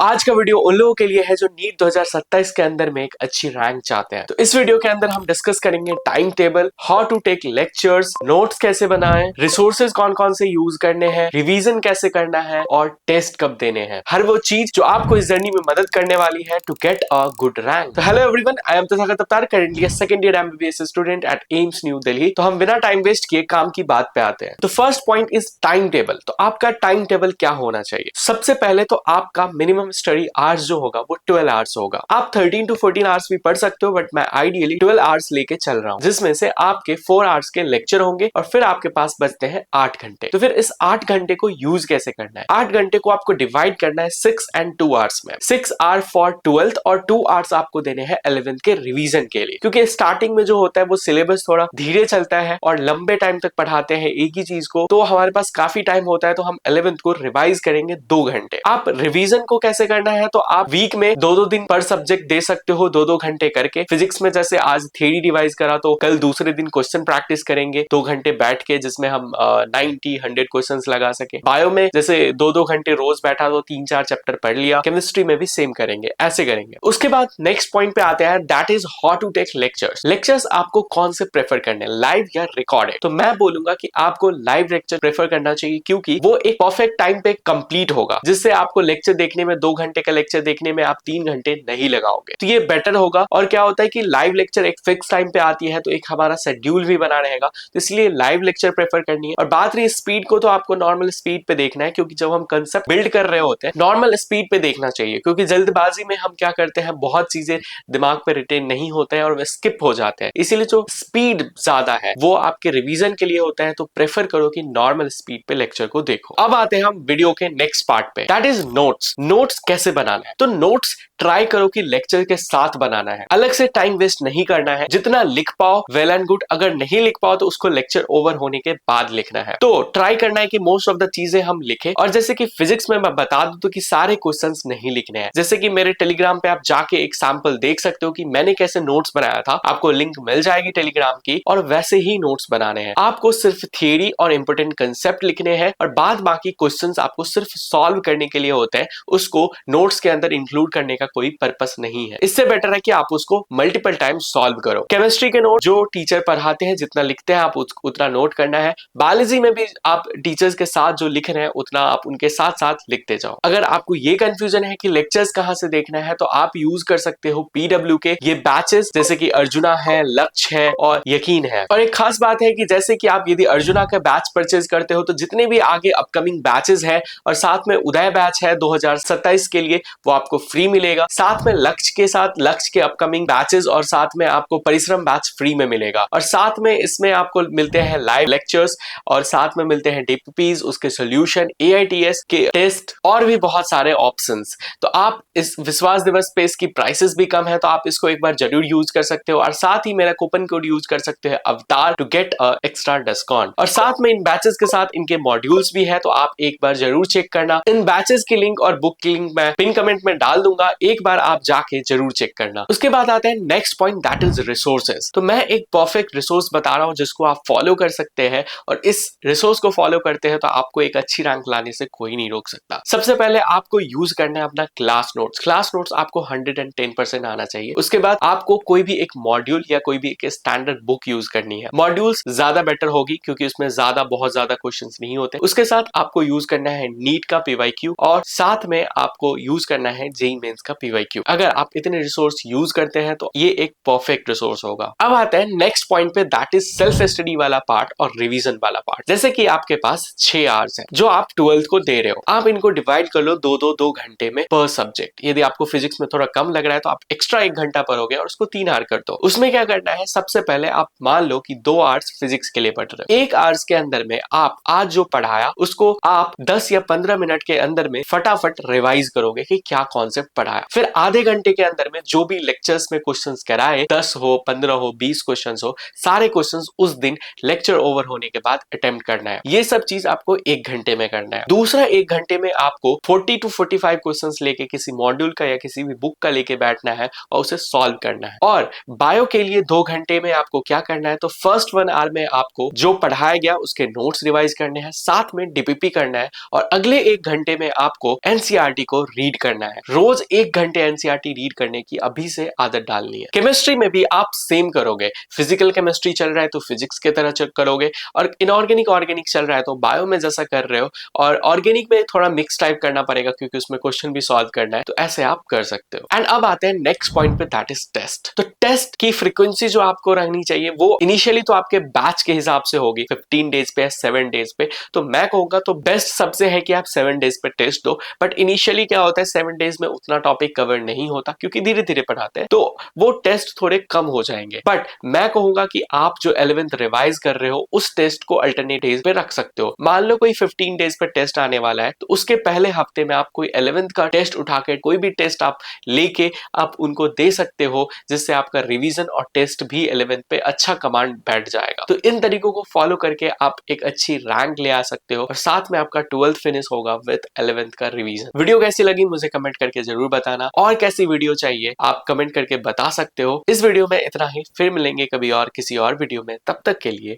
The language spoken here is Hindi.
आज का वीडियो उन लोगों के लिए है जो नीट 2027 के अंदर में एक अच्छी रैंक चाहते हैं। तो इस वीडियो के अंदर हम डिस्कस करेंगे time table, how to take lectures, notes कैसे बनाएं, रिसोर्सेज कौन कौन से यूज करने हैं, रिवीजन कैसे करना है और टेस्ट कब देने हैं। हर वो चीज जो आपको इस जर्नी में मदद करने वाली है to get a good rank. तो hello everyone, I am Tathagat Avtar, currently second year MBBS student at AIIMS new Delhi. तो हम बिना टाइम वेस्ट किए काम की बात पे आते हैं। तो first point is time table. तो आपका टाइम टेबल क्या होना चाहिए? सबसे पहले तो आपका मिनिमम स्टडी आवर्स जो होगा वो 12 आवर्स होगा। आप 13 to 14 आवर्स भी पढ़ सकते हो, बट मैं आइडियली 12 आवर्स लेके चल रहा हूँ, जिसमें से आपके 4 आवर्स के लेक्चर होंगे और फिर आपके पास बचते हैं 8 घंटे। तो फिर इस 8 घंटे को यूज कैसे करना है? 8 घंटे को आपको डिवाइड करना है 6 and 2 आवर्स में। 6 आवर फॉर 12th और 2 आवर्स आपको देने हैं 11th के रिवीजन के लिए, क्योंकि स्टार्टिंग में जो होता है वो सिलेबस थोड़ा धीरे चलता है और लंबे टाइम तक पढ़ाते हैं एक ही चीज को, तो हमारे पास काफी टाइम होता है। तो हम 11th को रिवाइज करेंगे 2 घंटे। आप रिवीजन को कैसे करना है? तो आप वीक में 2-2 दिन पर सब्जेक्ट दे सकते हो, 2-2 घंटे करके। फिजिक्स में जैसे आज थ्योरी रिवाइज करा, तो कल दूसरे दिन क्वेश्चन प्रैक्टिस करेंगे 2 घंटे बैठ के, जिसमें हम 90-100 क्वेश्चन लगा सके। बायो में जैसे 2-2 घंटे रोज बैठा तो 3-4 चैप्टर पढ़ लिया। केमिस्ट्री में भी सेम करेंगे, ऐसे करेंगे। उसके बाद नेक्स्ट पॉइंट पे आते हैं, that is how to take lectures. Lectures आपको कौन से प्रेफर करने, लाइव या रिकॉर्डेड? तो मैं बोलूंगा कि आपको लाइव लेक्चर प्रेफर करना चाहिए, क्योंकि वो एक परफेक्ट टाइम पे कंप्लीट होगा, जिससे आपको लेक्चर देखने में 2 घंटे का लेक्चर देखने में आप 3 घंटे नहीं लगाओगे। तो ये बेटर होगा। और क्या होता है कि लाइव लेक्चर एक फिक्स टाइम पे आती है, तो एक हमारा शेड्यूल भी बना रहेगा, तो इसलिए लाइव लेक्चर प्रेफर करनी है। और बात रही स्पीड को, तो आपको नॉर्मल स्पीड पे देखना है, क्योंकि जब हम कंसेप्ट बिल्ड कर रहे होते हैं नॉर्मल स्पीड पे देखना चाहिए, क्योंकि जल्दबाजी में हम क्या करते हैं, बहुत चीजें दिमाग पे रिटेन नहीं होते हैं और वे स्किप हो जाते हैं। इसीलिए जो स्पीड ज्यादा है वो आपके रिवीजन के लिए होता है, तो प्रेफर करो कि नॉर्मल स्पीड पे लेक्चर को देखो। अब आते हैं हम वीडियो के नेक्स्ट पार्ट पे, दैट इज नोट्स। नोट्स कैसे बनाना है? तो नोट्स ट्राई करो कि लेक्चर के साथ बनाना है, अलग से टाइम वेस्ट नहीं करना है। जितना लिख पाओ वेल एंड गुड, अगर नहीं लिख पाओ तो उसको लेक्चर ओवर होने के बाद लिखना है। तो ट्राई करना है कि मोस्ट ऑफ द चीजें हम लिखें। और जैसे कि फिजिक्स में मैं बता दूं तो कि सारे क्वेश्चंस नहीं लिखने हैं। जैसे कि मेरे टेलीग्राम पे आप जाके एक सैंपल देख सकते हो कि मैंने कैसे नोट्स बनाया था, आपको लिंक मिल जाएगी टेलीग्राम की, और वैसे ही नोट्स बनाने हैं। आपको सिर्फ थियरी और इंपोर्टेंट कंसेप्ट लिखने हैं, और बाद बाकी क्वेश्चंस आपको सिर्फ सॉल्व करने के लिए होते हैं, उसको नोट्स के अंदर इंक्लूड करने का कोई पर्पस नहीं है। इससे बेटर है कि आप उसको मल्टीपल टाइम सॉल्व करो। केमिस्ट्री के नोट जो टीचर पढ़ाते हैं जितना लिखते हैं आप उतना नोट करना है। बायोलॉजी में भी आप टीचर्स के साथ जो लिख रहे हैं उतना आप उनके साथ साथ लिखते जाओ। अगर आपको ये कंफ्यूजन है कि लेक्चर्स कहां से देखना है, तो आप यूज कर सकते हो पीडब्ल्यू के ये बैचेस, जैसे कि अर्जुना है, लक्ष्य है और यकीन है। और एक खास बात है कि जैसे कि आप यदि अर्जुना का बैच परचेज करते हो, तो जितने भी आगे अपकमिंग बैचेस है और साथ में उदय बैच है 2027 के लिए, वो आपको फ्री मिलेगा। साथ में लक्ष्य के साथ लक्ष्य के अपकमिंग बैचेस और साथ में आपको परिश्रम बैच फ्री में मिलेगा। और साथ में इसमें आपको मिलते हैं लाइव लेक्चर्स, और साथ में मिलते हैं डीपीपीज, उसके सॉल्यूशन, एआईटीएस के टेस्ट और भी बहुत सारे ऑप्शंस। तो आप इस विश्वास दिवस पे इसकी प्राइसेस भी कम है, तो आप इसको एक बार जरूर यूज कर सकते हो। और साथ ही मेरा कूपन कोड यूज कर सकते हो अवतार to get a extra discount. और साथ में इन बैचेस के साथ इनके मॉड्यूल्स भी है, तो आप एक बार जरूर चेक करना। इन बैचेस की लिंक और बुक की लिंक मैं पिन कमेंट में डाल दूंगा, एक बार आप जाके जरूर चेक करना। उसके बाद आते हैं next point, that is resources. तो मैं एक परफेक्ट रिसोर्स बता रहा हूं जिसको आप फॉलो कर सकते हैं, और इस रिसोर्स को फॉलो करते हैं तो आपको एक अच्छी रैंक लाने से कोई नहीं रोक सकता। सबसे पहले आपको यूज करना है अपना क्लास नोट्स। क्लास नोट्स आपको 110% आना चाहिए। उसके बाद आपको कोई भी एक मॉड्यूल या कोई भी एक स्टैंडर्ड बुक यूज करनी है। मॉड्यूल्स ज्यादा बेटर होगी, क्योंकि उसमें बहुत ज्यादा क्वेश्चंस नहीं होते। उसके साथ आपको यूज करना है नीट का पीवाईक्यू, और साथ में आपको यूज करना है जेईई मेंस का पीवाईक्यू। अगर आप इतने रिसोर्स यूज करते हैं तो ये एक परफेक्ट रिसोर्स होगा। अब आता है नेक्स्ट पॉइंट पे, दैट इज सेल्फ स्टडी वाला पार्ट और रिवीजन वाला पार्ट। जैसे कि आपके पास 6 आवर्स है जो आप 12th को दे रहे हो, आप इनको डिवाइड कर लो 2-2 घंटे में पर सब्जेक्ट। यदि आपको फिजिक्स में थोड़ा कम लग रहा है तो आप एक्स्ट्रा 1 घंटा पढ़ोगे और उसको 3 आवर कर दो। उसमें क्या करना है, सबसे पहले आप मान लो कि 2 आवर्स फिजिक्स के लिए पढ़ रहे हो। 1 आवर्स के अंदर में आप आज जो पढ़ाया उसको आप 10 या 15 मिनट के अंदर में फटाफट रिवाइज करोगे कि क्या कॉन्सेप्ट पढ़ाया। कराया। फिर आधे घंटे के अंदर में जो भी लेक्चर्स में क्वेश्चंस कराए, 10 हो, 15 हो, 20 क्वेश्चंस हो, सारे क्वेश्चंस उस दिन लेक्चर ओवर होने के बाद अटेम्प्ट करना है। ये सब चीज आपको 1 घंटे में करना है। दूसरा 1 घंटे में आपको 40 to 45 क्वेश्चंस लेके किसी मॉड्यूल का या किसी भी बुक का लेके बैठना है और उसे सॉल्व करना है। और बायो के लिए 2 घंटे में आपको क्या करना है, तो फर्स्ट 1 आवर में आपको जो पढ़ाया गया उसके नोट्स रिवाइज करने हैं, साथ में डीपीपी करना है, और अगले 1 घंटे में आपको एनसीईआरटी को रीड करना है। रोज 1 घंटे एनसीईआरटी रीड करने की अभी से आदत डालनी है। केमिस्ट्री में भी आप सेम करोगे। फिजिकल केमिस्ट्री चल रहा है तो फिजिक्स की तरह करोगे, और इनऑर्गेनिक ऑर्गेनिक चल रहा है तो बायो में जैसा कर रहे हो, और ऑर्गेनिक में थोड़ा मिक्स टाइप करना पड़ेगा क्योंकि उसमें क्वेश्चन भी सॉल्व करना है, तो ऐसे आप कर सकते हो। एंड अब आते हैं नेक्स्ट पॉइंट पे, दैट इज टेस्ट। तो टेस्ट की फ्रीक्वेंसी जो आपको रखनी चाहिए वो इनिशियली तो आपके बैच के हिसाब से होगी, 15 डेज पे या 7 डेज पे। तो मैं कहूंगा तो बेस्ट सबसे है कि आप 7 डेज पे टेस्ट दो। बट इनिशियली क्या होता है, 7 डेज में उतना टॉपिक कवर नहीं होता क्योंकि धीरे धीरे पढ़ाते हैं, तो वो टेस्ट थोड़े कम हो जाएंगे। बट मैं कहूंगा कि आप जो 11th रिवाइज कर रहे हो उस टेस्ट को अल्टरनेट डेज पे रख सकते हो। मान लो कोई 15 डेज पे टेस्ट आने वाला है, तो उसके पहले हफ्ते में आप कोई 11th का टेस्ट उठा के, कोई भी टेस्ट आप लेके आप उनको दे सकते हो, जिससे आपका रिवीजन और टेस्ट भी 11th पे अच्छा कमांड बैठ जाएगा। तो इन तरीकों को फॉलो करके आप एक अच्छी रैंक ले आ सकते हो, और साथ में आपका 12th फिनिश होगा विद 11th का रिवीजन। वीडियो कैसी लगी मुझे कमेंट करके जरूर बताना, और कैसी वीडियो चाहिए आप कमेंट करके बता सकते हो। इस वीडियो में इतना ही, फिर मिलेंगे कभी और किसी और वीडियो में, तब तक के लिए